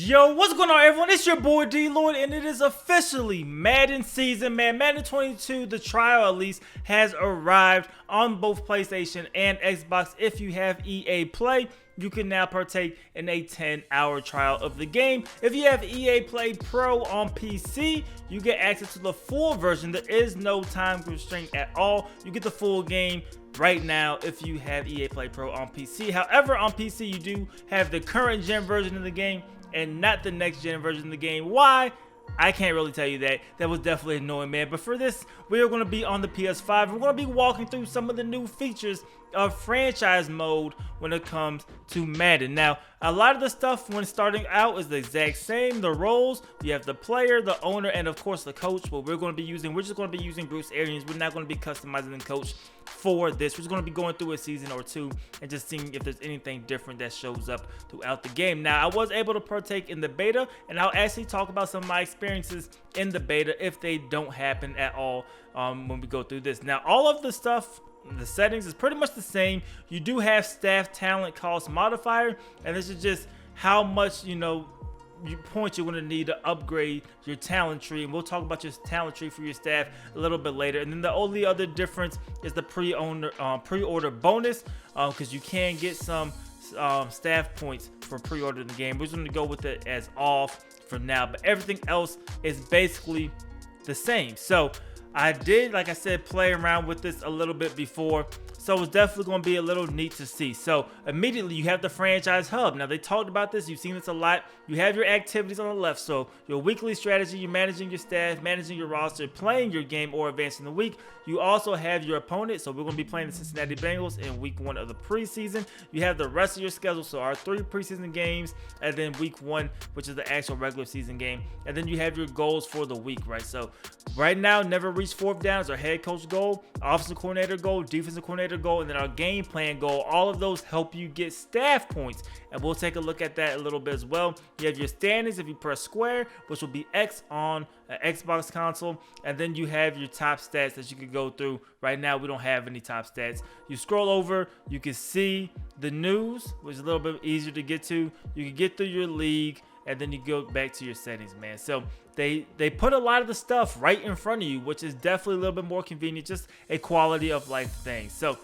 Yo, what's going on, everyone? It's your boy DLloyd, and it is officially Madden season, man. Madden 22, the trial at least, has arrived on both PlayStation and Xbox. If you have EA Play, you can now partake in a 10-hour trial of the game. If you have EA Play Pro on PC, you get access to the full version. There is no time constraint at all. You get the full game right now if you have EA Play Pro on PC. However, on PC, you do have the current gen version of the game and not the next gen version of the game. Why? I can't really tell you that. That was definitely annoying, man. But for this, we are going to be on the PS5. We're going to be walking through some of the new features of franchise mode when it comes to Madden. Now, a lot of the stuff when starting out is the exact same. The roles, you have the player, the owner, and of course the coach. But we're just going to be using Bruce Arians. We're not going to be customizing the coach for this. We're just going to be going through a season or two and just seeing if there's anything different that shows up throughout the game. Now, I was able to partake in the beta, and I'll actually talk about some of my experiences in the beta if they don't happen at all when we go through this. Now, all of the stuff, the settings is pretty much the same. You do have staff talent cost modifier, and this is just how much points you're going to need to upgrade your talent tree, and we'll talk about your talent tree for your staff a little bit later. And then the only other difference is the pre-order bonus, because you can get some staff points for pre-order in the game. We're just going to go with it as off for now, but everything else is basically the same. So I did, like I said, play around with this a little bit before, so it's definitely going to be a little neat to see. So immediately you have the franchise hub. Now, they talked about this. You've seen this a lot. You have your activities on the left. So your weekly strategy, you're managing your staff, managing your roster, playing your game, or advancing the week. You also have your opponent. So we're going to be playing the Cincinnati Bengals in week 1 of the preseason. You have the rest of your schedule. So our 3 preseason games, and then week 1, which is the actual regular season game. And then you have your goals for the week, right? So right now, never reach 4th down is our head coach goal, offensive coordinator goal, defensive coordinator goal, and then our game plan goal. All of those help you get staff points, and we'll take a look at that a little bit as well. You have your standings if you press square, which will be X on an Xbox console, and then you have your top stats that you can go through. Right now, we don't have any top stats. You scroll over, you can see the news, which is a little bit easier to get to. You can get through your league, and then you go back to your settings, man. So they put a lot of the stuff right in front of you, which is definitely a little bit more convenient, just a quality of life thing. So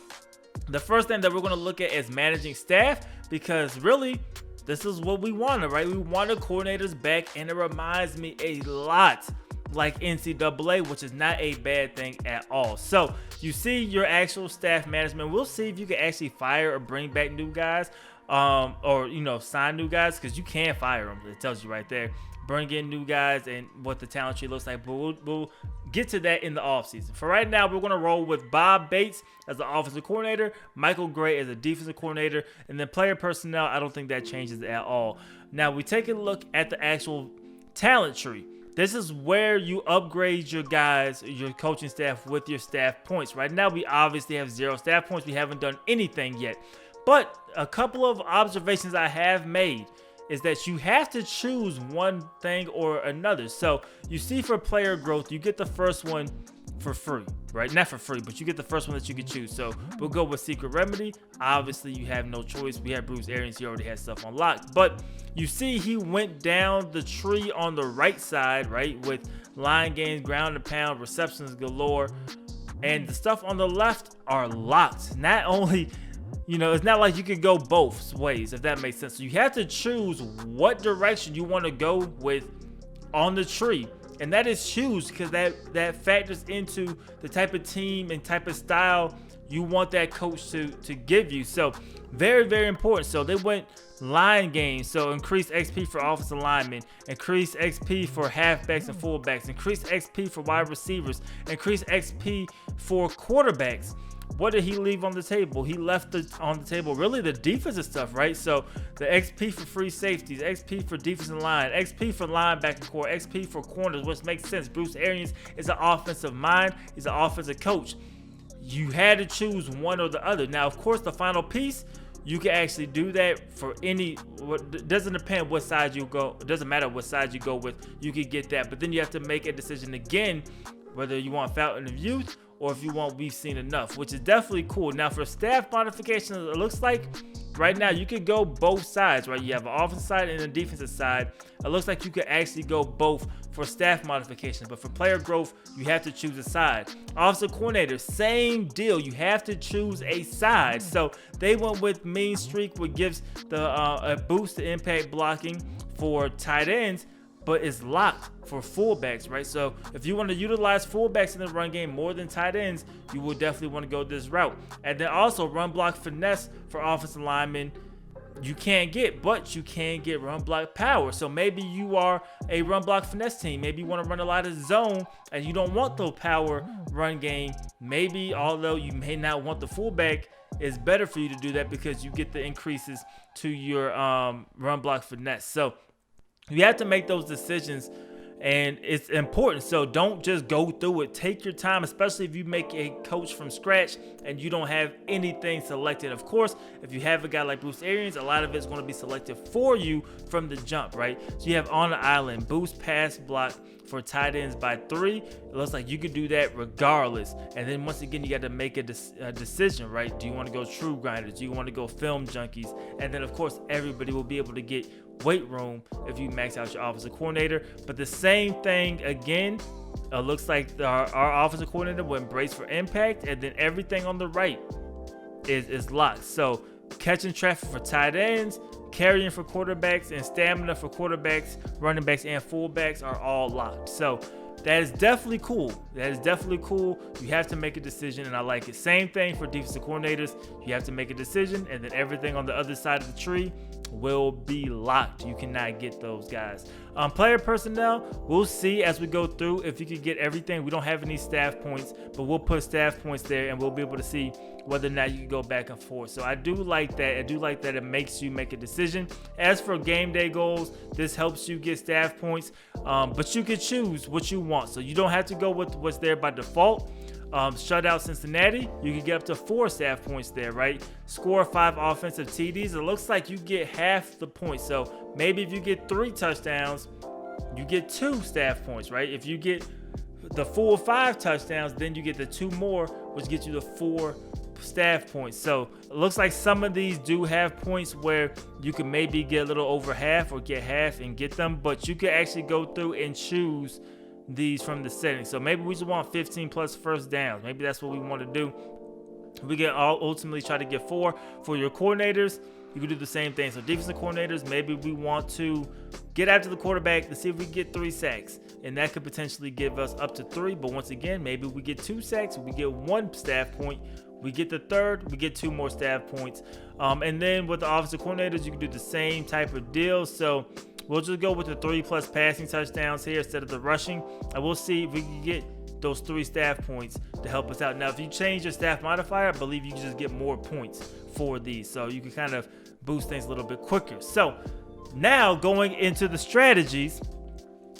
the first thing that we're going to look at is managing staff, because really this is what we wanted, right? We wanted coordinators back, and it reminds me a lot like NCAA, which is not a bad thing at all. So you see your actual staff management. We'll see if you can actually fire or bring back new guys, or sign new guys, because you can fire them. It tells you right there. Bring in new guys and what the talent tree looks like, but we'll get to that in the offseason. For right now, we're going to roll with Bob Bates as the offensive coordinator, Michael Gray as a defensive coordinator, and then player personnel, I don't think that changes at all. Now, we take a look at the actual talent tree. This is where you upgrade your guys, your coaching staff, with your staff points. Right now, we obviously have 0 staff points. We haven't done anything yet. But a couple of observations I have made is that you have to choose one thing or another. So you see, for player growth, you get the first one for free, right? Not for free, but you get the first one that you can choose. So we'll go with Secret Remedy. Obviously, you have no choice. We have Bruce Arians. He already has stuff unlocked. But you see, he went down the tree on the right side, right, with line gains, ground and pound, receptions galore. And the stuff on the left are locked. Not only, it's not like you could go both ways, if that makes sense. So you have to choose what direction you want to go with on the tree. And that is huge, because that factors into the type of team and type of style you want that coach to give you. So very, very important. So they went line games, so increase XP for offensive linemen, increase XP for halfbacks and fullbacks, increase XP for wide receivers, increase XP for quarterbacks. What did he leave on the table? He left on the table really the defensive stuff, right? So the XP for free safeties, XP for defensive line, XP for linebacker core, XP for corners, which makes sense. Bruce Arians is an offensive mind. He's an offensive coach. You had to choose one or the other. Now, of course, the final piece, you can actually do that for any. It doesn't depend what side you go. It doesn't matter what side you go with. You can get that. But then you have to make a decision again, whether you want Fountain of Youth or if you want We've Seen Enough, which is definitely cool. Now, for staff modifications, it looks like right now you could go both sides, right? You have an offensive side and a defensive side. It looks like you could actually go both for staff modifications, but for player growth, you have to choose a side. Offensive coordinator, same deal. You have to choose a side. So they went with mean streak, which gives the a boost to impact blocking for tight ends, but it's locked for fullbacks, right? So if you want to utilize fullbacks in the run game more than tight ends, you will definitely want to go this route. And then also run block finesse for offensive linemen, you can't get, but you can get run block power. So maybe you are a run block finesse team. Maybe you want to run a lot of zone and you don't want the power run game. Maybe, although you may not want the fullback, it's better for you to do that because you get the increases to your run block finesse. So you have to make those decisions, and it's important. So don't just go through it. Take your time, especially if you make a coach from scratch and you don't have anything selected. Of course, if you have a guy like Bruce Arians, a lot of it's going to be selected for you from the jump, right? So you have on the island, boost pass block for tight ends by 3. It looks like you could do that regardless. And then once again, you got to make a decision, right? Do you want to go true grinders? Do you want to go film junkies? And then of course, everybody will be able to get weight room if you max out your offensive coordinator. But the same thing again, looks like our offensive coordinator will embrace for impact, and then everything on the right is locked. So catching traffic for tight ends, carrying for quarterbacks, and stamina for quarterbacks, running backs, and fullbacks are all locked. So that is definitely cool. That is definitely cool. You have to make a decision, and I like it. Same thing for defensive coordinators. You have to make a decision, and then everything on the other side of the tree will be locked. You cannot get those guys. Player personnel, we'll see as we go through if you can get everything. We don't have any staff points, but we'll put staff points there, and we'll be able to see whether or not you can go back and forth. So I do like that. I do like that it makes you make a decision. As for game day goals, this helps you get staff points, but you can choose what you want. So you don't have to go with what's there by default. Shut out Cincinnati, you can get up to 4 staff points there, right? Score 5 offensive TDs. It looks like you get half the points. So maybe if you get 3 touchdowns, you get 2 staff points, right? If you get the full 5 touchdowns, then you get the 2 more, which gets you the 4 staff points. So it looks like some of these do have points where you can maybe get a little over half or get half and get them, but you can actually go through and choose these from the settings. So maybe we just want 15 plus first downs. Maybe that's what we want to do. We can ultimately try to get 4. For your coordinators, you can do the same thing. So defensive coordinators, maybe we want to get after the quarterback to see if we get 3 sacks, and that could potentially give us up to 3. But once again, maybe we get 2 sacks, we get 1 staff point, we get the 3rd, we get 2 more staff points. And then with the offensive coordinators, you can do the same type of deal. So we'll just go with the 3+ passing touchdowns here instead of the rushing, and we'll see if we can get those 3 staff points to help us out. Now, if you change your staff modifier, I believe you can just get more points for these, so you can kind of boost things a little bit quicker. So now going into the strategies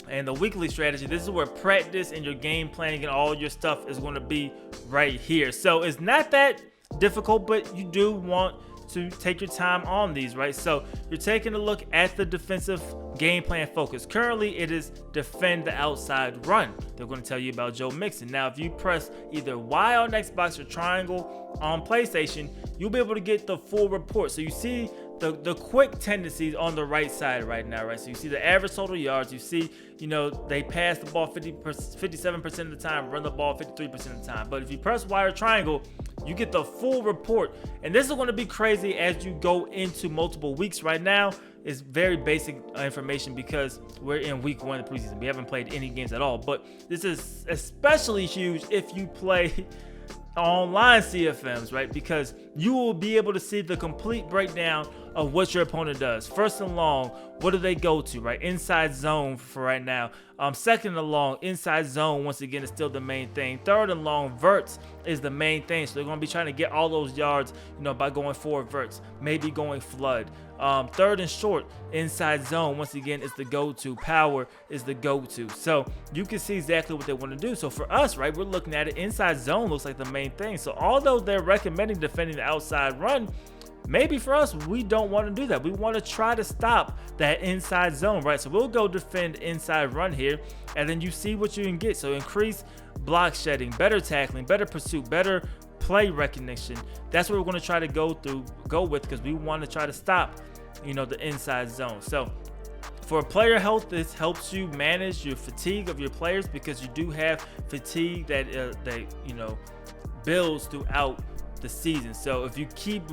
and the weekly strategy, this is where practice and your game planning and all your stuff is going to be right here. So it's not that difficult, but you do want to take your time on these, right? So you're taking a look at the defensive game plan focus. Currently, it is defend the outside run. They're going to tell you about Joe Mixon. Now, if you press either Y on Xbox or triangle on PlayStation, you'll be able to get the full report. So you see the quick tendencies on the right side right now, right? So you see the average total yards. You see, they pass the ball 57% of the time, run the ball 53% of the time. But if you press Y or triangle, you get the full report. And this is going to be crazy as you go into multiple weeks. Right now, it's very basic information because we're in week 1 of the preseason. We haven't played any games at all. But this is especially huge if you play online CFMs, right? Because you will be able to see the complete breakdown of what your opponent does. First and long, what do they go to, right? Inside zone for right now. Second and long, inside zone, once again, is still the main thing. Third and long, verts is the main thing. So they're going to be trying to get all those yards, by going 4 verts, maybe going flood. Third and short, inside zone, once again, is the go-to. Power is the go-to. So you can see exactly what they want to do. So for us, right, we're looking at it. Inside zone looks like the main thing. So although they're recommending defending the outside run, maybe for us, we don't want to do that. We want to try to stop that inside zone, right? So we'll go defend inside run here, and then you see what you can get. So increase block shedding, better tackling, better pursuit, better play recognition, that's what we're going to try to go with, because we want to try to stop, you know, the inside zone. So for player health, this helps you manage your fatigue of your players, because you do have fatigue that you know, builds throughout the season. So if you keep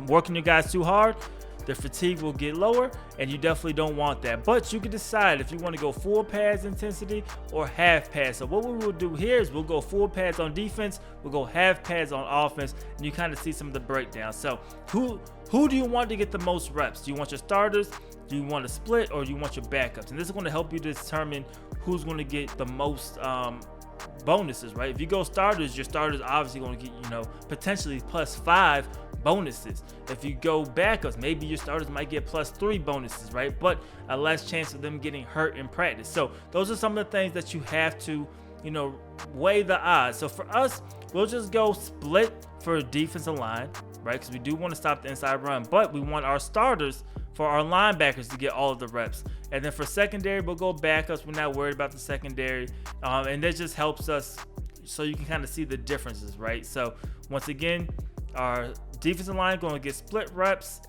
working your guys too hard, the fatigue will get lower, and you definitely don't want that. But you can decide if you want to go full pads intensity or half pads. So what we will do here is we'll go full pads on defense, we'll go half pads on offense, and you kind of see some of the breakdown. So who do you want to get the most reps? Do you want your starters? Do you want to split, or do you want your backups? And this is going to help you determine who's going to get the most bonuses, right? If you go starters, your starters obviously going to get, you know, potentially +5 bonuses. If you go backups, maybe your starters might get +3 bonuses, right? But a less chance of them getting hurt in practice. So those are some of the things that you have to, you know, weigh the odds. So for us, we'll just go split for defensive line, right? Because we do want to stop the inside run, but we want our starters for our linebackers to get all of the reps. And then for secondary, we'll go backups. We're not worried about the secondary. And that just helps us so you can kind of see the differences, right? So once again, our defensive line going to get split reps.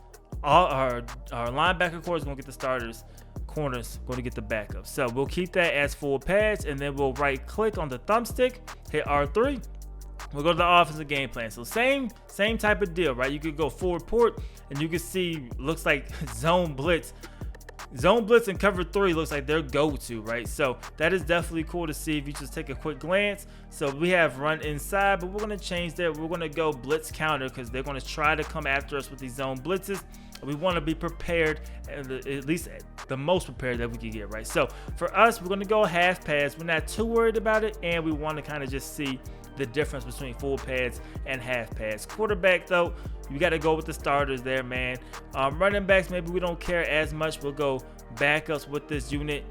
Our linebacker core is going to get the starters. Corners going to get the backups. So we'll keep that as full pads, and then we'll right click on the thumbstick, hit R3. We'll go to the offensive game plan. So same type of deal, right? You could go full report, and you can see, looks like zone blitz and cover 3 looks like their go-to, right? So that is definitely cool to see if you just take a quick glance. So we have run inside, but we're going to change that. We're going to go blitz counter, because they're going to try to come after us with these zone blitzes. We want to be prepared, at least the most prepared that we can get, right? So for us, we're going to go half pads. We're not too worried about it, and we want to kind of just see the difference between full pads and half pads. Quarterback, though, you got to go with the starters there, man. Running backs, maybe we don't care as much. We'll go backups with this unit.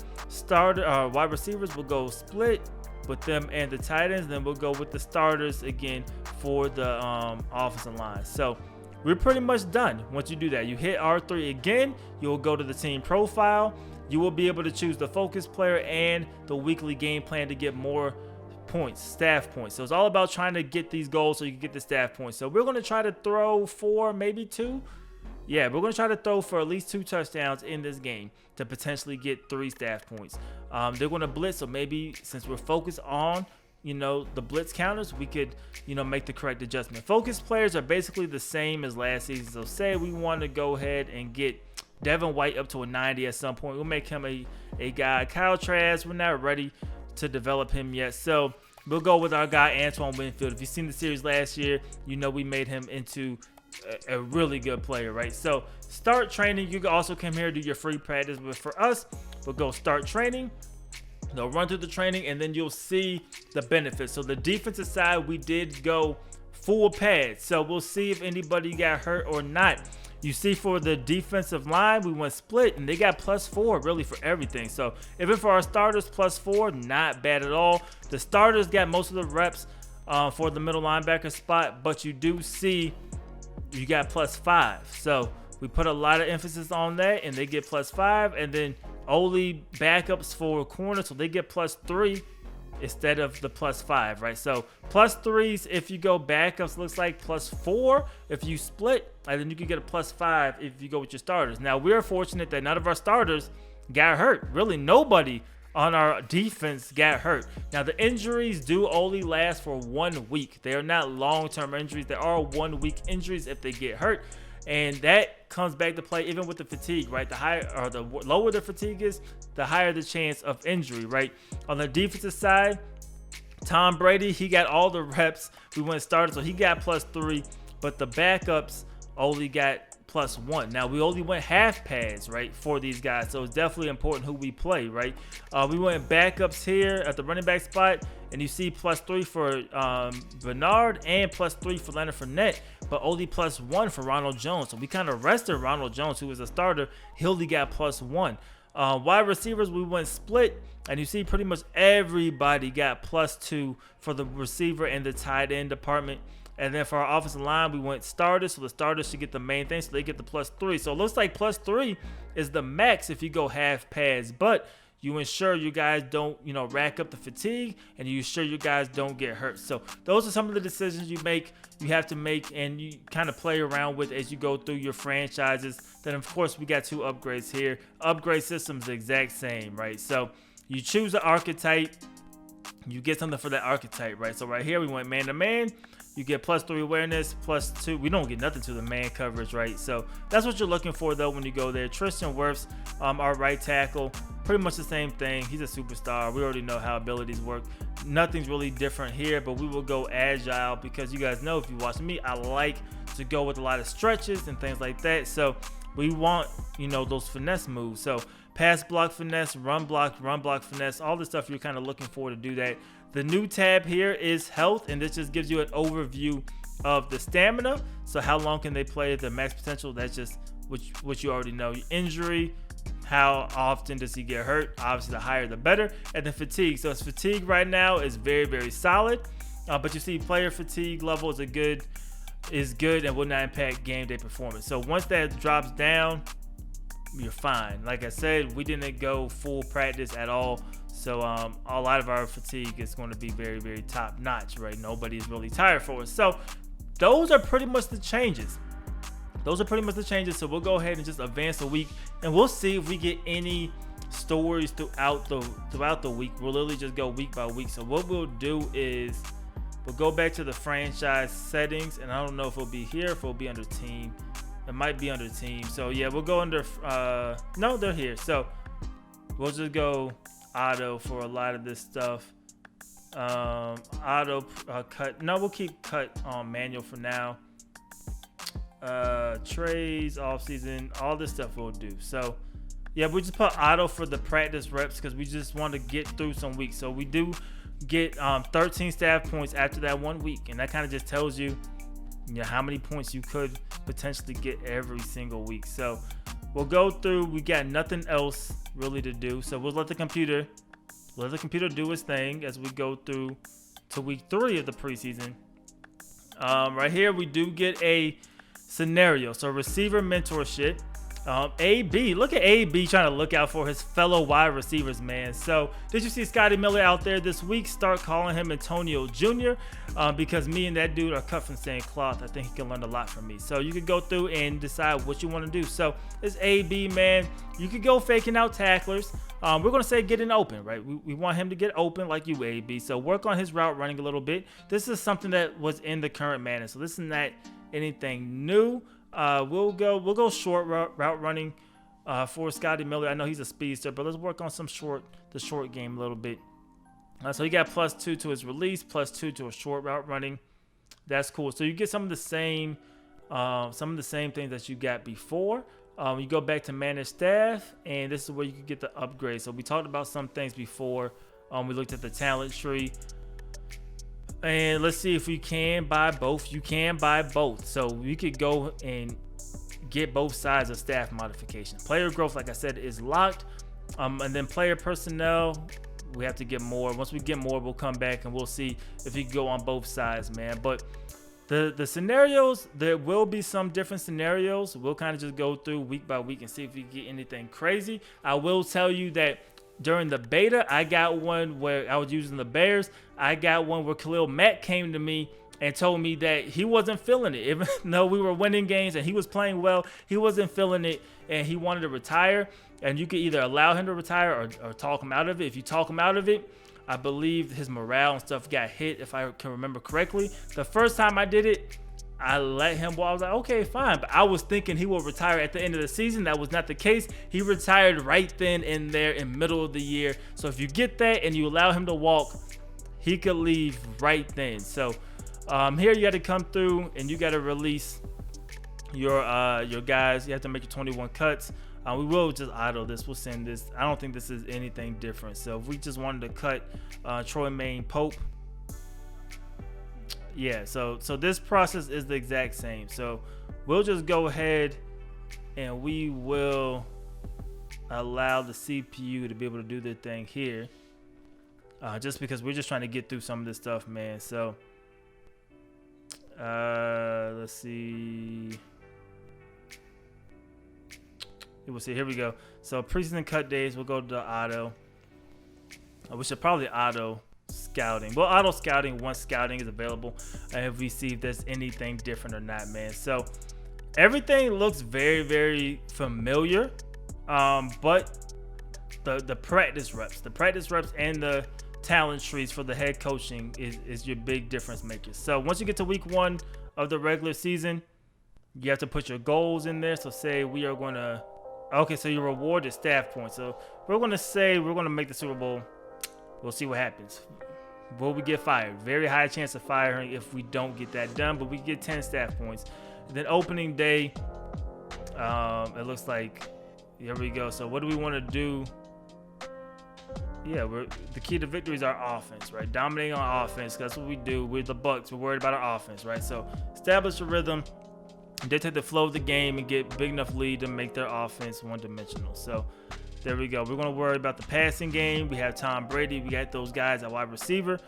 Wide receivers, we'll go split with them and the tight ends. Then we'll go with the starters again for the offensive line. So we're pretty much done. Once you do that, you hit R3 again, you'll go to the team profile. You will be able to choose the focus player and the weekly game plan to get more points, staff points. So it's all about trying to get these goals so you can get the staff points. So we're going to try to throw 4, maybe 2. Yeah, we're going to try to throw for at least 2 touchdowns in this game to potentially get 3 staff points. They're going to blitz, so maybe since we're focused on, you know, the blitz counters, we could, you know, make the correct adjustment. Focus players are basically the same as last season. So say we want to go ahead and get Devin White up to a 90 at some point. We'll make him a guy. Kyle Trask, we're not ready to develop him yet. So we'll go with our guy, Antoine Winfield. If you've seen the series last year, you know we made him into a really good player, right? So start training. You can also come here, do your free practice. But for us, we'll go start training. They'll run through the training, and then you'll see the benefits. So the defensive side, we did go full pads. So we'll see if anybody got hurt or not. You see for the defensive line, we went split, and they got +4 really for everything. So even for our starters, +4, not bad at all. The starters got most of the reps for the middle linebacker spot, but you do see you got +5. So we put a lot of emphasis on that, and they get +5, and then only backups for corner, so they get +3 instead of the +5, right? So +3s if you go backups, looks like +4 if you split, and then you can get a +5 if you go with your starters. Now we're fortunate that none of our starters got hurt. Really nobody on our defense got hurt. Now the injuries do only last for 1 week. They are not long-term injuries. They are 1-week injuries if they get hurt. And that comes back to play even with the fatigue, right? The higher or the lower the fatigue is, the higher the chance of injury, right? On the defensive side, Tom Brady, he got all the reps. We went started, so he got +3, but the backups only got +1. Now we only went half pads, right, for these guys, so it's definitely important who we play, right? We went backups here at the running back spot, and you see +3 for Bernard and +3 for Leonard Fournette, but only +1 for Ronald Jones. So we kind of rested Ronald Jones, who was a starter. He only got +1. Wide receivers, we went split, and you see pretty much everybody got +2 for the receiver and the tight end department. And then for our offensive line, we went starters, so the starters should get the main thing, so they get the +3. So it looks like +3 is the max if you go half pads, but you ensure you guys don't, rack up the fatigue, and you ensure you guys don't get hurt. So those are some of the decisions you have to make, and you kind of play around with as you go through your franchises. Then of course we got 2 upgrades here. Upgrade system's the exact same, right? So you choose an archetype, you get something for that archetype, right? So right here we went man to man. You get +3 awareness, +2. We don't get nothing to the man coverage, right? So that's what you're looking for though when you go there. Tristan Wirfs, our right tackle, pretty much the same thing. He's a superstar. We already know how abilities work. Nothing's really different here, but we will go agile because you guys know, if you watch me, I like to go with a lot of stretches and things like that. So we want, those finesse moves. So pass block finesse, run block finesse, all the stuff you're kind of looking for to do that. The new tab here is health, and this just gives you an overview of the stamina. So how long can they play at their max potential? That's just what you already know. Injury, how often does he get hurt? Obviously the higher the better. And then fatigue. So his fatigue right now is very, very solid. But you see player fatigue level is good and will not impact game day performance. So once that drops down, you're fine. Like I said, we didn't go full practice at all. So a lot of our fatigue is going to be very, very top notch, right? Nobody is really tired for us. So those are pretty much the changes. So we'll go ahead and just advance a week, and we'll see if we get any stories throughout the week. We'll literally just go week by week. So what we'll do is we'll go back to the franchise settings, and I don't know if it'll be here, if it'll be under team. It might be under team. So yeah, we'll go under no, they're here. So we'll just go auto for a lot of this stuff. Auto cut. No, we'll keep cut on manual for now. Trades, off season, all this stuff we'll do. So yeah, we just put auto for the practice reps because we just want to get through some weeks. So we do get 13 staff points after that 1 week, and that kind of just tells you, how many points you could potentially get every single week. So we'll go through. We got nothing else really to do, so we'll let the computer do its thing as we go through to week 3 of the preseason. Right here we do get a scenario. So receiver mentorship. AB, look at AB trying to look out for his fellow wide receivers, man. So did you see Scotty Miller out there this week? Start calling him Antonio Jr. Because me and that dude are cut from the same cloth. I think he can learn a lot from me. So you could go through and decide what you want to do. So it's AB, man. You could go faking out tacklers. We're going to say getting open, right? We want him to get open like you, AB. So work on his route running a little bit. This is something that was in the current Madden. So this is not anything new. We'll go short route running for Scotty Miller. I know he's a speedster, but let's work on the short game a little bit. So he got +2 to his release, +2 to a short route running. That's cool. So you get some of the same things that you got before. You go back to manage staff, and this is where you can get the upgrade. So we talked about some things before. We looked at the talent tree. And let's see if we can buy both. You can buy both. So you could go and get both sides of staff modification. Player growth, like I said, is locked. And then player personnel, we have to get more. Once we get more, we'll come back and we'll see if we can go on both sides, man. But the scenarios, there will be some different scenarios. We'll kind of just go through week by week and see if we get anything crazy. I will tell you that during the beta, I got one where I was using the Bears. I got one where Khalil Mack came to me and told me that he wasn't feeling it. Even though we were winning games and he was playing well, he wasn't feeling it and he wanted to retire. And you could either allow him to retire or talk him out of it. If you talk him out of it, I believe his morale and stuff got hit, if I can remember correctly. The first time I did it, I let him walk. I was like, okay, fine. But I was thinking he will retire at the end of the season. That was not the case. He retired right then and there in middle of the year. So if you get that and you allow him to walk, he could leave right then. So here you got to come through and you got to release your guys. You have to make your 21 cuts. We will just auto this. We'll send this. I don't think this is anything different. So if we just wanted to cut Troy Maine Pope, yeah, so this process is the exact same. So we'll just go ahead and we will allow the CPU to be able to do their thing here, just because we're just trying to get through some of this stuff, man. So let's see. We'll see. Here we go. So preseason cut days, we'll go to the auto. We should probably auto scouting. Well, auto scouting once scouting is available, if we see if there's anything different or not, man. So everything looks very, very familiar, but the practice reps, and the talent trees for the head coaching is your big difference maker. So once you get to week 1 of the regular season, you have to put your goals in there. So say we are going to, okay, so your reward is staff points. So we're going to say we're going to make the Super Bowl. We'll see what happens. Will we get fired? Very high chance of firing if we don't get that done, but we get 10 staff points. And then opening day, it looks like, here we go. So what do we want to do? Yeah, the key to victory is our offense, right? Dominating on offense. That's what we do. We're the Bucks. We're worried about our offense, right? So establish a rhythm, dictate the flow of the game, and get big enough lead to make their offense one-dimensional. So there we go. We're going to worry about the passing game. We have Tom Brady. We got those guys at wide receiver.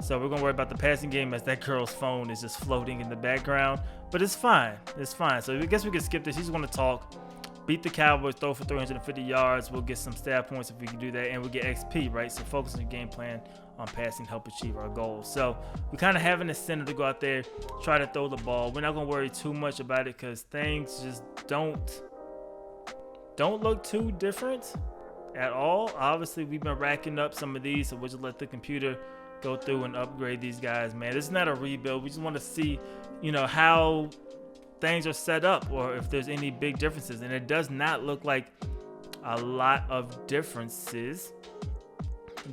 So we're going to worry about the passing game as that girl's phone is just floating in the background. But it's fine. It's fine. So I guess we can skip this. He's going to talk. Beat the Cowboys, throw for 350 yards. We'll get some staff points if we can do that. And we'll get XP, right? So focus on the game plan on passing, help achieve our goals. So we kind of have an incentive to go out there, try to throw the ball. We're not going to worry too much about it because things just don't look too different at all. Obviously, we've been racking up some of these, so we'll just let the computer go through and upgrade these guys, man. This is not a rebuild. We just want to see, how things are set up or if there's any big differences. And it does not look like a lot of differences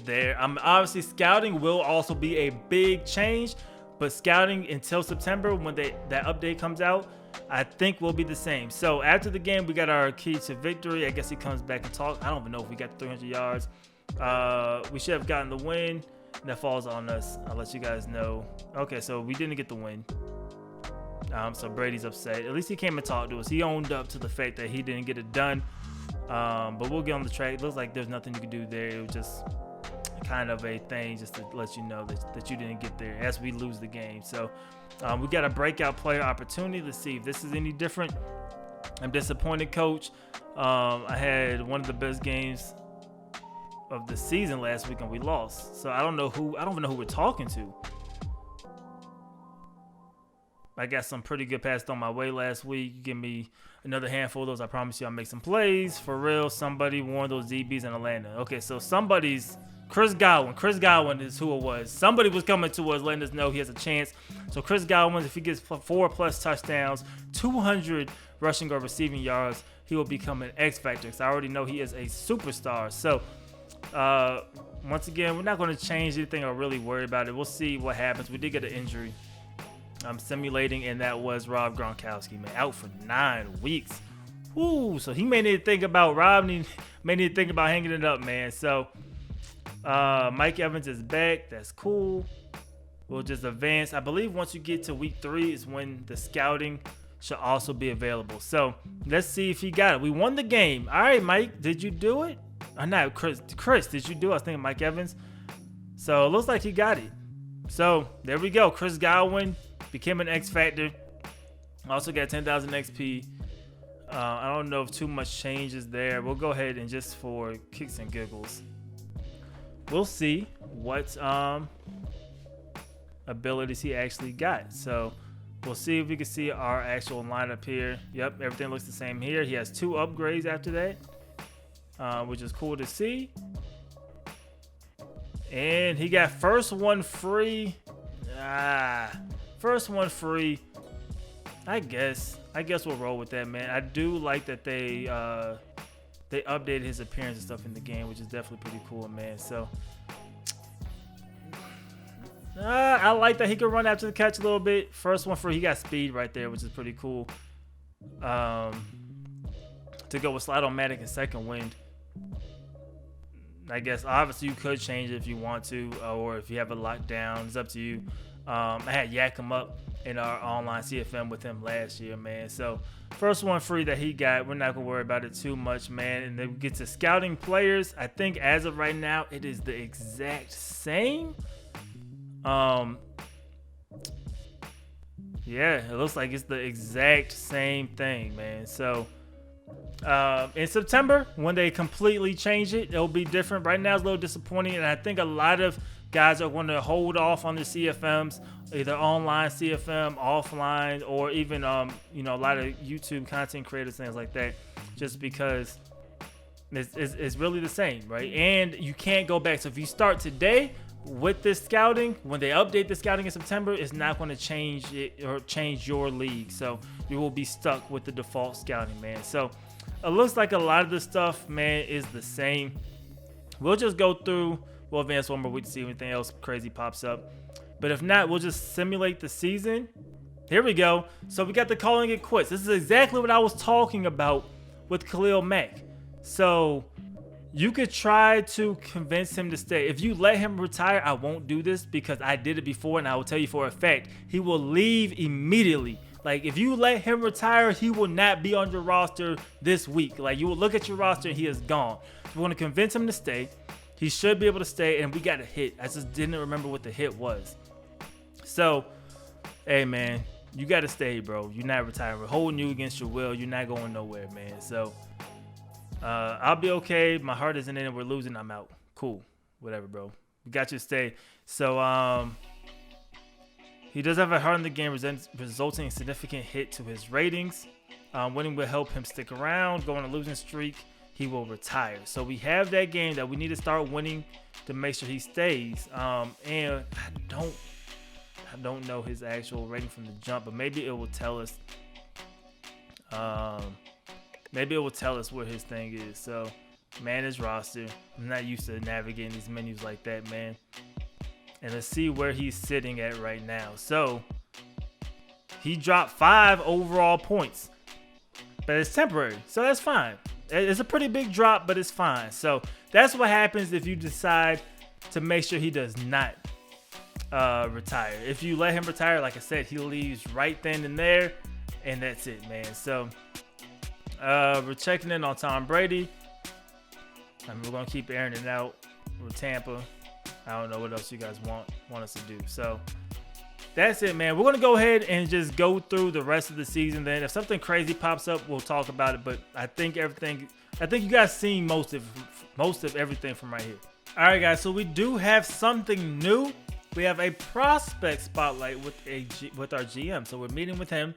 there. Obviously, scouting will also be a big change, but scouting until September when that update comes out, I think will be the same. So after the game, we got our key to victory. I guess he comes back and talks. I don't even know if we got 300 yards. We should have gotten the win. That falls on us. I'll let you guys know. Okay, so we didn't get the win. So Brady's upset. At least he came and talked to us. He owned up to the fact that he didn't get it done. But we'll get on the track. It looks like there's nothing you can do there. It was just kind of a thing just to let you know that you didn't get there as we lose the game. So we got a breakout player opportunity. Let's see if this is any different. I'm disappointed, coach. I had one of the best games of the season last week and we lost. So I don't even know who we're talking to. I got some pretty good passes on my way last week. Give me another handful of those. I promise you I'll make some plays. For real, somebody warned those DBs in Atlanta. Okay, so somebody's Chris Godwin. Chris Godwin is who it was. Somebody was coming to us letting us know he has a chance. So Chris Godwin, if he gets 4+ touchdowns, 200 rushing or receiving yards, he will become an X factor. Because I already know he is a superstar. So once again, we're not going to change anything or really worry about it. We'll see what happens. We did get an injury. I'm simulating, and that was Rob Gronkowski, man, out for 9 weeks. Ooh, so he may need to think about hanging it up, man. So Mike Evans is back. That's cool. We'll just advance. I believe once you get to week 3 is when the scouting should also be available. So let's see if he got it. We won the game. All right, Mike, did you do it? Not Chris. Chris, did you do it? I was thinking Mike Evans. So it looks like he got it. So there we go. Chris Godwin became an X Factor. Also got 10,000 XP. I don't know if too much changes there. We'll go ahead and just for kicks and giggles, we'll see what abilities he actually got. So we'll see if we can see our actual lineup here. Yep, everything looks the same here. He has 2 upgrades after that, which is cool to see. And he got first one free. First one free. I guess we'll roll with that, man. I do like that they updated his appearance and stuff in the game, which is definitely pretty cool, man. So I like that he can run after the catch a little bit. First one free. He got speed right there, which is pretty cool. To go with slide on Madden and second wind. I guess obviously you could change it if you want to, or if you have it locked down. It's up to you. I had Yak him up in our online CFM with him last year, man. So first one free that he got. We're not gonna worry about it too much, man. And then we get to scouting players. I think as of right now, it is the exact same. Yeah, it looks like it's the exact same thing, man. So In September, when they completely change it, it'll be different. Right now, it's a little disappointing, and I think a lot of guys are going to hold off on the CFMs, either online CFM, offline, or even you know, a lot of YouTube content creators, things like that, just because it's really the same, right? And you can't go back. So if you start today with this scouting, when they update the scouting in September, it's not going to change it or change your league. So you will be stuck with the default scouting, man. So it looks like a lot of the stuff, man, is the same. We'll just go through. We'll advance one more week to see if anything else crazy pops up. But if not, we'll just simulate the season. Here we go. So we got the calling it quits. This is exactly what I was talking about with Khalil Mack. So you could try to convince him to stay. If you let him retire, I won't do this because I did it before, and I will tell you for a fact, he will leave immediately. Like, if you let him retire, he will not be on your roster this week. Like, you will look at your roster and he is gone. If you want to convince him to stay, he should be able to stay, and we got a hit. I just didn't remember what the hit was. So, hey, man, you got to stay, bro. You're not retiring. We're holding you against your will. You're not going nowhere, man. So, I'll be okay. My heart isn't in it. We're losing. I'm out. Cool. Whatever, bro. We got you to stay. So, he does have a heart in the game, resulting in a significant hit to his ratings. Winning will help him stick around. Going on a losing streak, he will retire. So we have that game that we need to start winning to make sure he stays. And I don't know his actual rating from the jump, but maybe it will tell us. Maybe it will tell us what his thing is. So, man, his roster. I'm not used to navigating these menus like that, man. And let's see where he's sitting at right now. So, he dropped 5 overall points. But it's temporary, so that's fine. It's a pretty big drop, but it's fine. So, that's what happens if you decide to make sure he does not retire. If you let him retire, like I said, he leaves right then and there. And that's it, man. So, we're checking in on Tom Brady. We're going to keep airing it out with Tampa. I don't know what else you guys want us to do. So that's it, man. We're going to go ahead and just go through the rest of the season. Then if something crazy pops up, we'll talk about it. But I think you guys seen most of everything from right here. All right, guys. So we do have something new. We have a prospect spotlight with our GM. So we're meeting with him.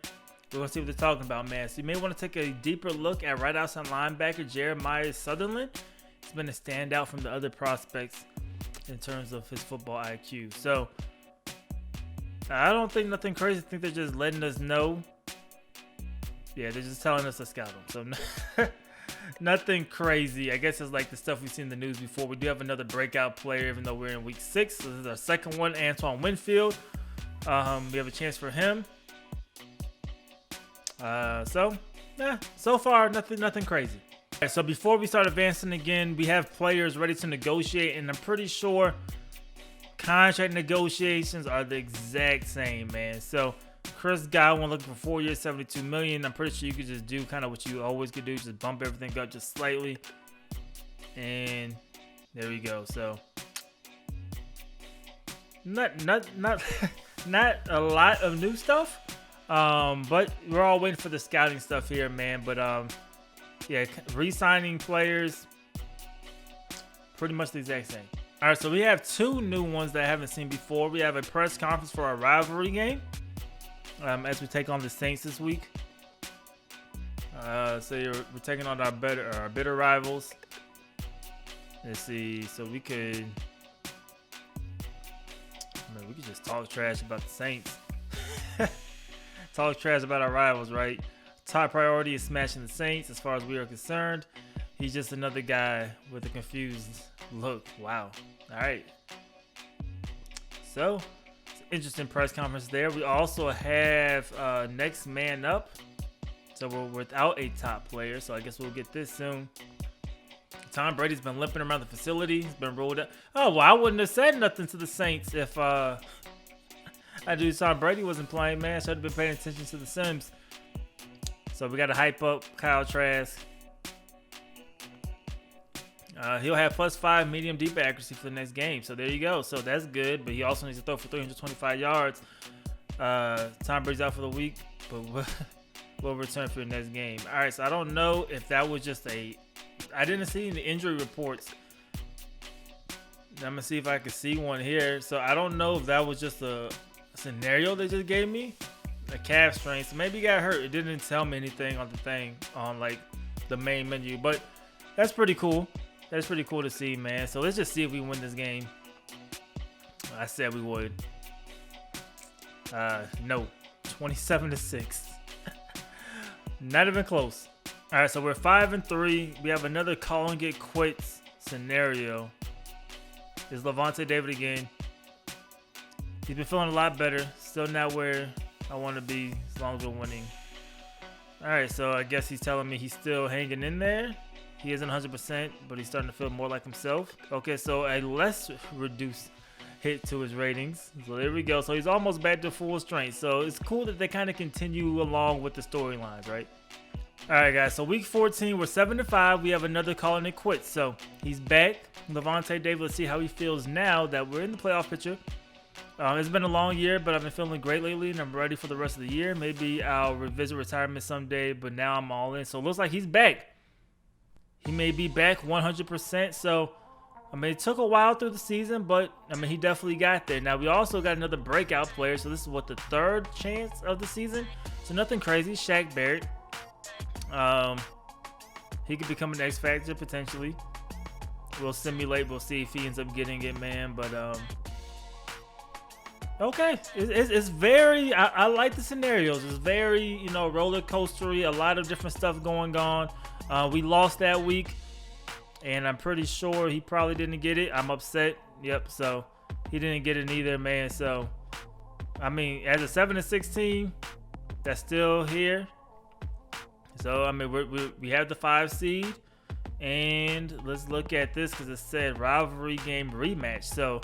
We're going to see what they're talking about, man. So you may want to take a deeper look at right outside linebacker Jeremiah Sutherland. He's been a standout from the other prospects in terms of his football IQ. So I don't think nothing crazy. I think they're just letting us know. Yeah, they're just telling us to scout him. So nothing crazy. I guess it's like the stuff we've seen in the news before. We do have another breakout player, even though we're in week 6. So this is our second one, Antoine Winfield. We have a chance for him. So far, nothing crazy. Right, so before we start advancing again, we have players ready to negotiate, and I'm pretty sure contract negotiations are the exact same, man. So Chris Godwin looking for 4 years, $72 million. I'm pretty sure you could just do kind of what you always could do, just bump everything up just slightly, and there we go. So not a lot of new stuff, but we're all waiting for the scouting stuff here, man. But yeah, re-signing players, pretty much the exact same. All right, so we have 2 new ones that I haven't seen before. We have a press conference for our rivalry game as we take on the Saints this week. So we're taking on our bitter rivals. Let's see. So we could just talk trash about the Saints. Talk trash about our rivals, right? Top priority is smashing the Saints as far as we are concerned. He's just another guy with a confused look. Wow. All right. So, it's an interesting press conference there. We also have next man up. So, we're without a top player. So, I guess we'll get this soon. Tom Brady's been limping around the facility. He's been rolled up. Oh, well, I wouldn't have said nothing to the Saints if I knew Tom Brady wasn't playing, man. Should have been paying attention to the Sims. So we got to hype up Kyle Trask. He'll have +5 medium deep accuracy for the next game. So there you go. So that's good. But he also needs to throw for 325 yards. Tom Brady's out for the week. But will return for your next game. All right, so I don't know if that was just I didn't see any injury reports. I'm gonna see if I can see one here. So I don't know if that was just a scenario they just gave me, a calf strain. So maybe he got hurt. It didn't tell me anything on the thing on like the main menu, but that's pretty cool. That's pretty cool to see, man. So let's just see if we win this game. I said we would. No, 27-6. Not even close. All right, so we're 5-3. We have another calling it quits scenario. It's Lavonte David again. He's been feeling a lot better. Still not where I want to be as long as we're winning. All right, so I guess he's telling me he's still hanging in there. He isn't 100%, but he's starting to feel more like himself. Okay, so a less reduced hit to his ratings. So there we go. So he's almost back to full strength. So it's cool that they kind of continue along with the storylines, right? All right, guys. So week 14, we're 7-5. We have another calling it quits. So he's back. Lavonte David. Let's see how he feels now that we're in the playoff picture. It's been a long year, but I've been feeling great lately, and I'm ready for the rest of the year. Maybe I'll revisit retirement someday, but now I'm all in. So it looks like he's back. He may be back 100%. So, I mean, it took a while through the season, but, I mean, he definitely got there. Now, we also got another breakout player. So this is, what, the third chance of the season? So nothing crazy. Shaq Barrett. He could become an X Factor potentially. We'll simulate. We'll see if he ends up getting it, man. But okay, it's very. I like the scenarios. It's very, you know, roller coastery. A lot of different stuff going on. We lost that week, and I'm pretty sure he probably didn't get it. I'm upset. Yep. So he didn't get it either, man. So I mean, as a 7-6 team, that's still here. So, I mean, we have the 5 seed, and let's look at this because it said rivalry game rematch. So,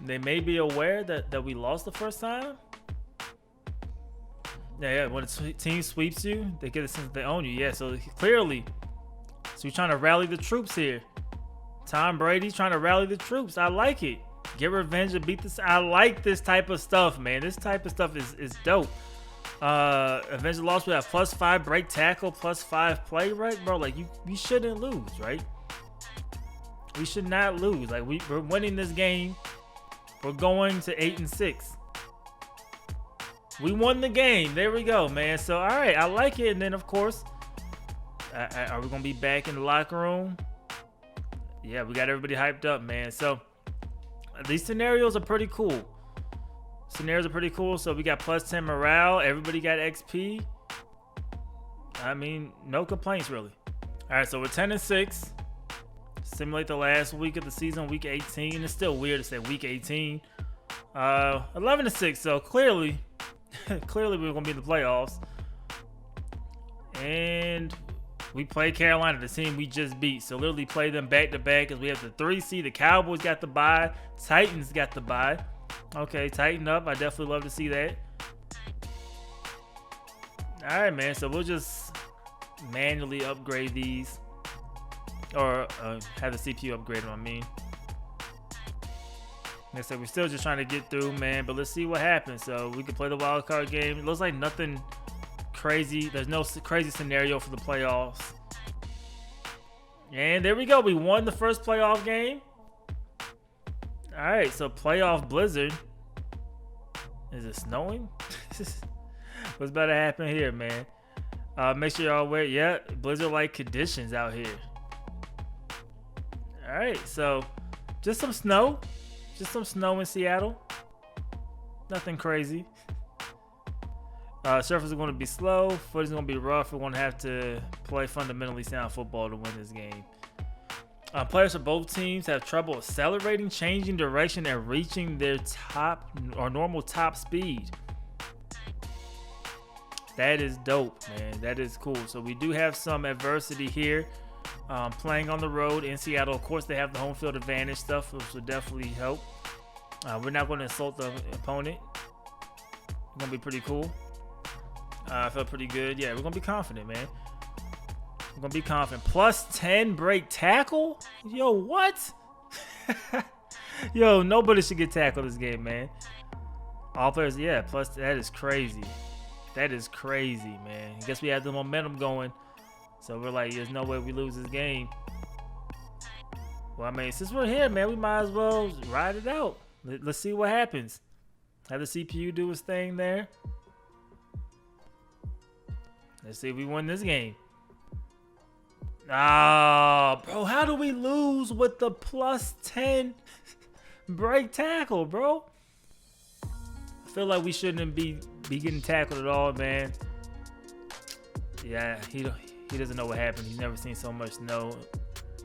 they may be aware that we lost the first time. Yeah, when a team sweeps you, they get a sense that they own you. Yeah, so clearly, so we're trying to rally the troops here. Tom Brady's trying to rally the troops. I like it. Get revenge and beat this. I like this type of stuff, man. This type of stuff is dope. Avenge the loss. We have +5 break tackle, +5 play, right, bro? Like we shouldn't lose, right? We should not lose. Like we're winning this game. We're going to 8-6. We won the game. There we go, man. So all right, I like it. And then of course, are we gonna be back in the locker room? Yeah, we got everybody hyped up, man. So these scenarios are pretty cool. So we got +10 morale. Everybody got XP. I mean, no complaints really. All right, so we're 10-6. Simulate the last week of the season, week 18. It's still weird to say week 18. 11-6. So clearly we're gonna be in the playoffs. And we play Carolina, the team we just beat. So literally play them back to back because we have the 3 seed. The Cowboys got the bye. Titans got the bye. Okay, tighten up. I definitely love to see that. All right, man. So we'll just manually upgrade these, or have the CPU upgrade them. I mean, like I said, we're still just trying to get through, man. But let's see what happens. So we can play the wild card game. It looks like nothing crazy. There's no crazy scenario for the playoffs. And there we go. We won the first playoff game. All right, so playoff blizzard. Is it snowing? What's about to happen here, man? Make sure y'all aware. Yeah, blizzard-like conditions out here. All right, so just some snow. Just some snow in Seattle. Nothing crazy. Surface is going to be slow. Foot is going to be rough. We're going to have to play fundamentally sound football to win this game. Players for both teams have trouble accelerating, changing direction, and reaching their top or normal top speed. That is dope, man. That is cool. So we do have some adversity here. Playing on the road in Seattle. Of course, they have the home field advantage stuff, which will definitely help. We're not going to insult the opponent. It's going to be pretty cool. I feel pretty good. Yeah, we're going to be confident, man. I'm going to be confident. +10 break tackle? Yo, what? Yo, nobody should get tackled this game, man. All players, yeah, plus that is crazy. That is crazy, man. I guess we had the momentum going. So we're like, there's no way we lose this game. Well, I mean, since we're here, man, we might as well ride it out. Let's see what happens. Have the CPU do its thing there. Let's see if we win this game. Ah, bro, how do we lose with the plus 10 break tackle, bro? I feel like we shouldn't be getting tackled at all, man. Yeah, he doesn't know what happened. He's never seen so much snow,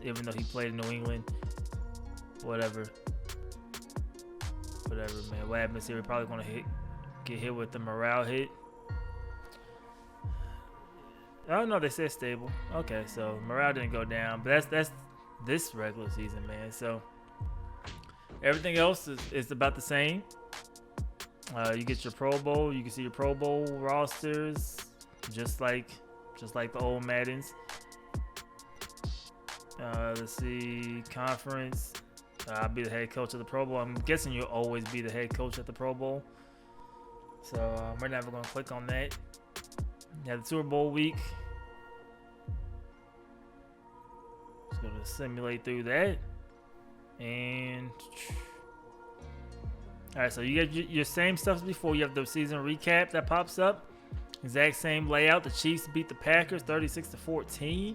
even though he played in New England. Whatever, man. What happens here? We're probably gonna get hit with the morale hit. Oh no, they said stable. Okay, so morale didn't go down, but that's this regular season, man. So everything else is about the same. You get your Pro Bowl. You can see your Pro Bowl rosters, just like the old Maddens. Let's see, conference. I'll be the head coach of the Pro Bowl. I'm guessing you'll always be the head coach at the Pro Bowl. So we're never gonna click on that. Yeah, the Super Bowl week. Just gonna simulate through that. And all right, so you get your same stuff as before. You have the season recap that pops up. Exact same layout. The Chiefs beat the Packers 36-14.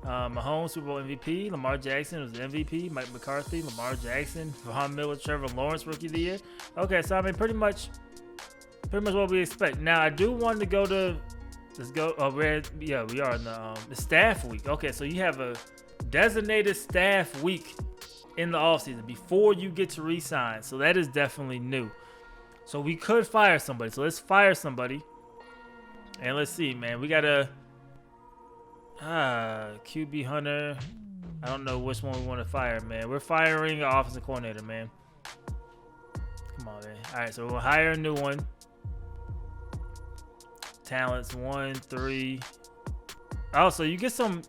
Mahomes, Super Bowl MVP. Lamar Jackson was the MVP. Mike McCarthy, Lamar Jackson, Von Miller, Trevor Lawrence, Rookie of the Year. Okay, so I mean, pretty much what we expect. Now, I do want to go to. Let's go. Oh, we are in the staff week. Okay, so you have a designated staff week in the offseason before you get to re-sign. So that is definitely new. So we could fire somebody. So let's fire somebody. And let's see, man. We got a QB Hunter. I don't know which one we want to fire, man. We're firing an offensive coordinator, man. Come on, man. All right, so we'll hire a new one. Talents 1, 3. Oh, so you get some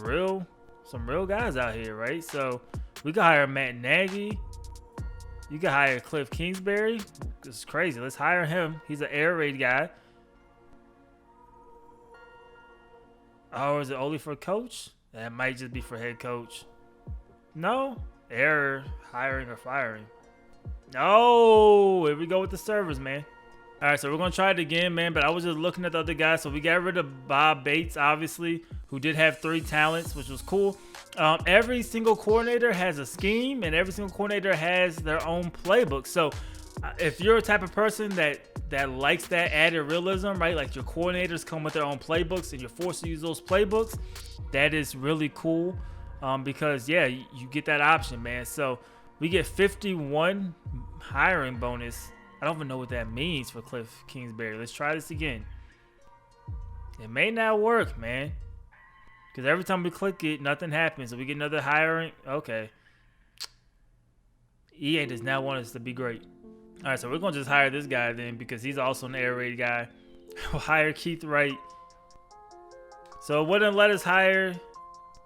real guys out here, right? So we could hire Matt Nagy. You could hire Cliff Kingsbury. This is crazy. Let's hire him. He's an air raid guy. Oh, is it only for coach? That might just be for head coach. No. Error. Hiring or firing. No. Here we go with the servers, man. All right, so we're going to try it again, man. But I was just looking at the other guys. So we got rid of Bob Bates, obviously, who did have 3 talents, which was cool. Every single coordinator has a scheme, and every single coordinator has their own playbook. So if you're a type of person that likes that added realism, right? Like your coordinators come with their own playbooks and you're forced to use those playbooks. That is really cool because, yeah, you get that option, man. So we get 51 hiring bonus. I don't even know what that means for Cliff Kingsbury. Let's try this again. It may not work, man, because every time we click it, nothing happens. So we get another hiring. Okay. EA does not want us to be great. All right, so we're going to just hire this guy then because he's also an air raid guy. We'll hire Keith Wright. So it wouldn't let us hire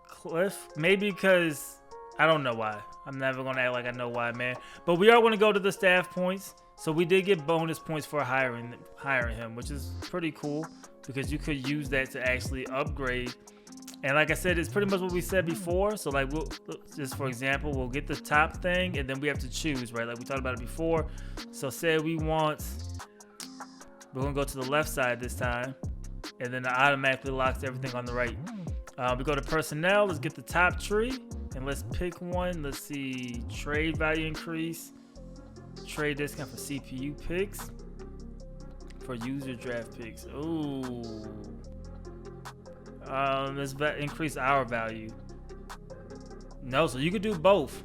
Cliff. Maybe because I don't know why. I'm never going to act like I know why, man. But we are going to go to the staff points. So we did get bonus points for hiring him, which is pretty cool because you could use that to actually upgrade. And like I said, it's pretty much what we said before. So like we'll just for example, we'll get the top thing and then we have to choose, right? Like we talked about it before. So say we're gonna go to the left side this time, and then it automatically locks everything on the right. We go to personnel, let's get the top tree and let's pick one. Let's see, trade value increase, trade discount for CPU picks, for user draft picks. Ooh. Let's increase our value. No, so you could do both.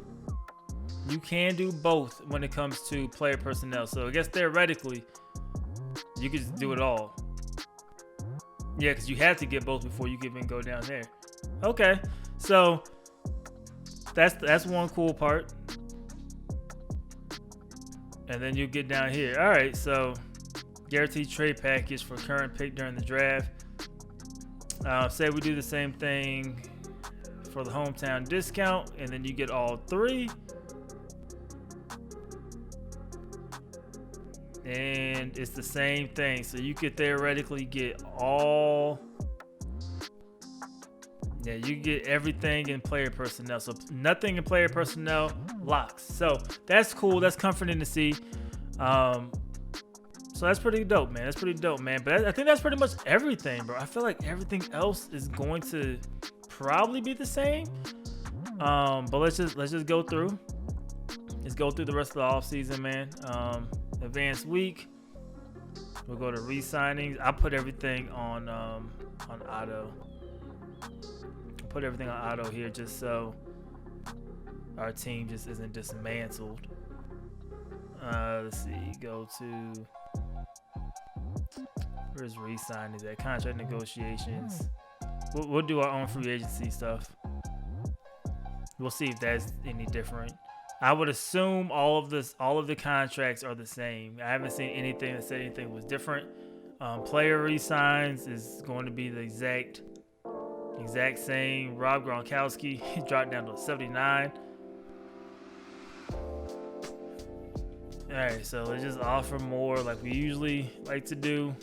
You can do both when it comes to player personnel. So I guess theoretically, you could just do it all. Yeah, because you have to get both before you can even go down there. Okay, so that's one cool part. And then you get down here. All right, so guaranteed trade package for current pick during the draft. Say we do the same thing for the hometown discount, and then you get all 3. And it's the same thing. So you could theoretically get all... Yeah, you get everything in player personnel. So nothing in player personnel locks. So that's cool. That's comforting to see. So that's pretty dope, man. That's pretty dope, man. But I think that's pretty much everything, bro. I feel like everything else is going to probably be the same. But let's just go through. Let's go through the rest of the off season, man. Advanced week. We'll go to re-signings. I put everything on auto. Put everything on auto here just so our team just isn't dismantled. Let's see. Go to... Where's re-signings at? Contract negotiations. We'll do our own free agency stuff. We'll see if that's any different. I would assume all of the contracts are the same. I haven't seen anything that said anything was different. Player re-signs is going to be the exact same. Rob Gronkowski, he dropped down to 79. All right, so let's just offer more like we usually like to do.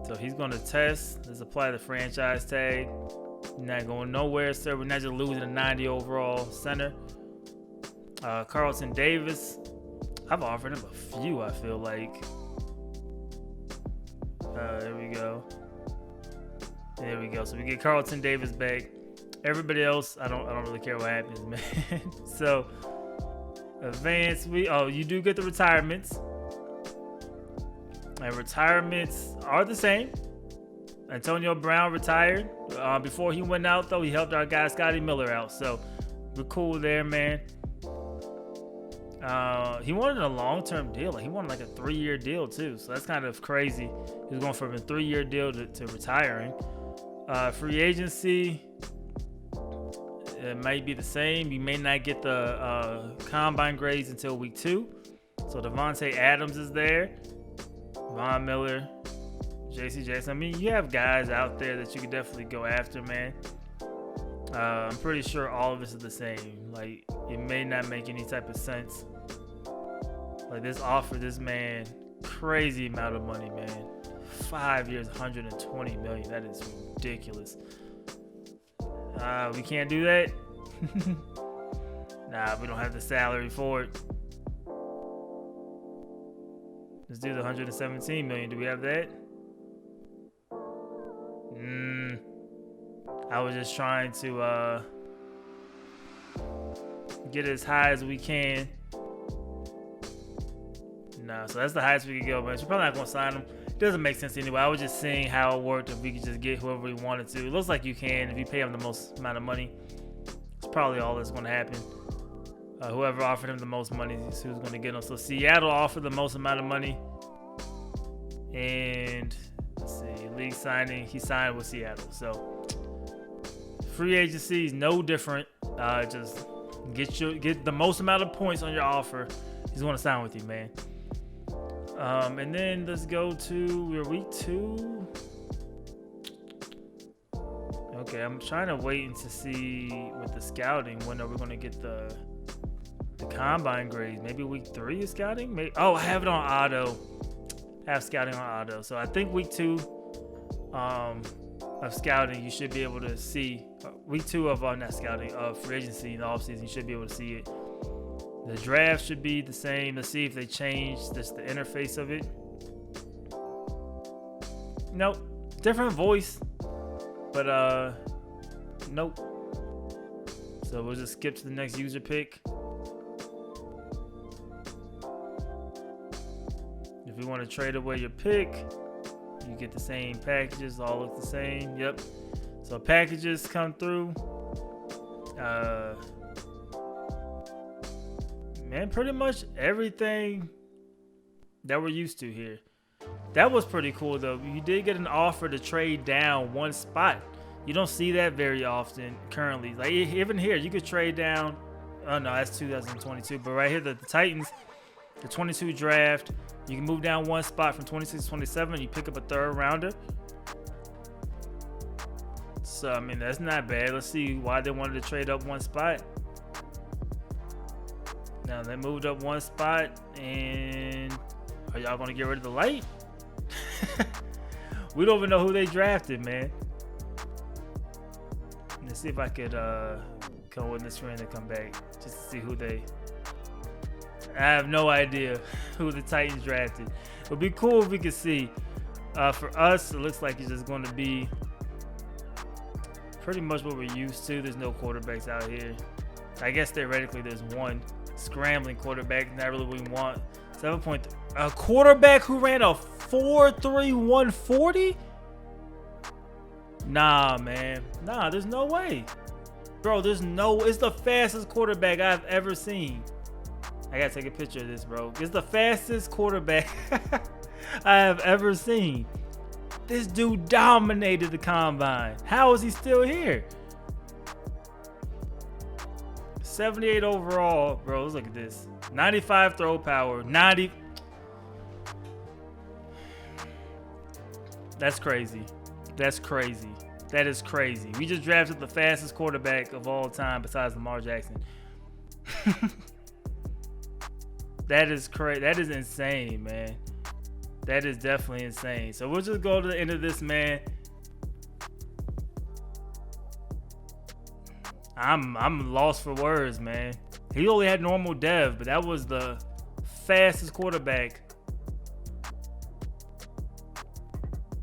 So he's going to test. Let's apply the franchise tag. Not going nowhere, sir. We're not just losing a 90 overall center. Carlton Davis. I've offered him a few, I feel like. There we go. There we go. So we get Carlton Davis back. Everybody else, I don't really care what happens, man. So advance you do get the retirements. And retirements are the same. Antonio Brown retired. Before he went out, though, he helped our guy Scotty Miller out. So we're cool there, man. He wanted a long-term deal. He wanted like a 3-year deal, too. So that's kind of crazy. He was going from a 3-year deal to retiring. Free agency, it might be the same. You may not get the combine grades until week 2. So Devontae Adams is there. Von Miller. JC Jackson. I mean, you have guys out there that you could definitely go after, man. I'm pretty sure all of this is the same. Like, it may not make any type of sense. Like, this offer this man crazy amount of money, man. 5 years, $120 million. That is ridiculous. We can't do that. Nah, we don't have the salary for it. Let's do the $117 million. Do we have that? I was just trying to get as high as we can. Nah, so that's the highest we could go, but we're probably not gonna sign him. It doesn't make sense anyway. I was just seeing how it worked if we could just get whoever we wanted to. It looks like you can if you pay him the most amount of money. It's probably all that's gonna happen. Whoever offered him the most money is who's gonna get him. So Seattle offered the most amount of money, and let's see, league signing, he signed with Seattle. So free agency is no different. Just get the most amount of points on your offer. He's going to sign with you, man. And then let's go to we're week 2. Okay, I'm trying to wait and to see with the scouting when are we going to get the combine grades. Maybe week 3 is scouting. Maybe, I have it on auto. I have scouting on auto. So I think week 2 of scouting, you should be able to see week 2 of not scouting of free agency in the offseason. You should be able to see it. The draft should be the same. Let's see if they change the interface of it. Nope, different voice, but nope. So we'll just skip to the next user pick. If we want to trade away your pick, you get the same packages, all look the same. Yep. So packages come through. Man, pretty much everything that we're used to here. That was pretty cool though. You did get an offer to trade down 1 spot. You don't see that very often currently. Like even here, you could trade down. Oh no, that's 2022. But right here, the Titans, the 22 draft. You can move down 1 spot from 26 to 27. You pick up a 3rd rounder. So, I mean, that's not bad. Let's see why they wanted to trade up 1 spot. Now they moved up one spot, and are y'all gonna get rid of the light? We don't even know who they drafted, man. Let's see if I could go in this screen and come back just to see who they. I have no idea who the Titans drafted. It would be cool if we could see. For us, it looks like it's just going to be pretty much what we're used to. There's no quarterbacks out here. I guess theoretically there's one scrambling quarterback. Not really what we want. 7 point. A quarterback who ran a 4.3 140? Nah, man. Nah, there's no way. Bro, there's no. It's the fastest quarterback I've ever seen. I gotta take a picture of this, bro. It's the fastest quarterback I have ever seen. This dude dominated the combine. How is he still here? 78 overall, bro. Let's look at this. 95 throw power. 90. That's crazy. That's crazy. That is crazy. We just drafted the fastest quarterback of all time besides Lamar Jackson. That is crazy. That is insane, man. That is definitely insane. So we'll just go to the end of this, man. I'm lost for words, man. He only had normal dev, but that was the fastest quarterback.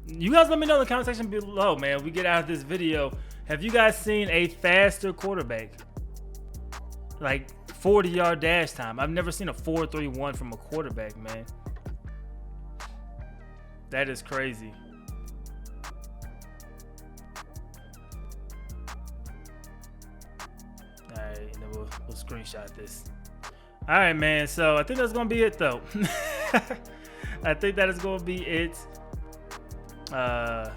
You guys let me know in the comment section below, man. We get out of this video. Have you guys seen a faster quarterback? Like 40-yard dash time. I've never seen a 4.31 from a quarterback, man. That is crazy. All right, and then we'll screenshot this. All right, man. So I think that's gonna be it, though. I think that is gonna be it. I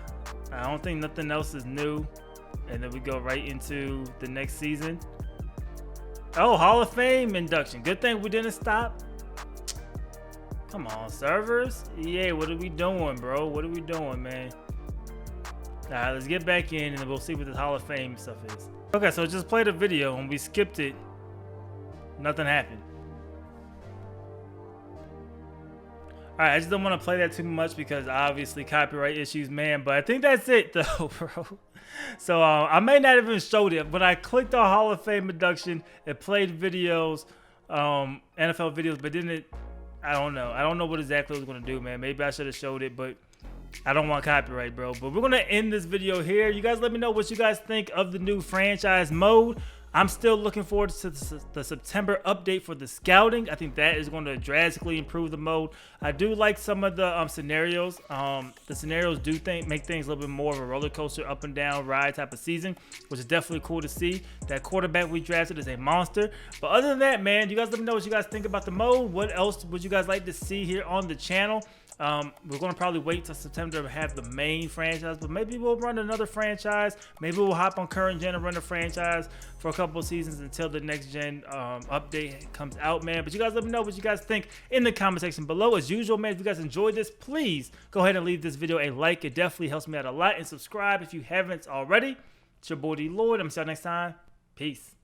don't think nothing else is new, and then we go right into the next season. Oh, Hall of Fame induction. Good thing we didn't stop. Come on, servers. Yeah, what are we doing, bro? What are we doing, man? All right, let's get back in, and then we'll see what this Hall of Fame stuff is. Okay, so just played a video, and we skipped it. Nothing happened. All right, I just don't want to play that too much because obviously copyright issues, man. But I think that's it, though, bro. So I may not even showed it. When I clicked on Hall of Fame induction, it played videos, NFL videos, but didn't it? I don't know. I don't know what exactly it was going to do, man. Maybe I should have showed it, but I don't want copyright, bro. But we're going to end this video here. You guys let me know what you guys think of the new franchise mode. I'm still looking forward to the September update for the scouting. I think that is going to drastically improve the mode. I do like some of the scenarios. The scenarios do make things a little bit more of a roller coaster, up and down ride type of season, which is definitely cool to see. That quarterback we drafted is a monster. But other than that, man, you guys let me know what you guys think about the mode. What else would you guys like to see here on the channel? We're going to probably wait till September to have the main franchise, but maybe we'll run another franchise. Maybe we'll hop on current gen and run a franchise for a couple of seasons until the next gen update comes out, man. But you guys let me know what you guys think in the comment section below. As usual, man, if you guys enjoyed this, please go ahead and leave this video a like. It definitely helps me out a lot. And subscribe if you haven't already. It's your boy DLloyd. I'm see y'all next time. Peace.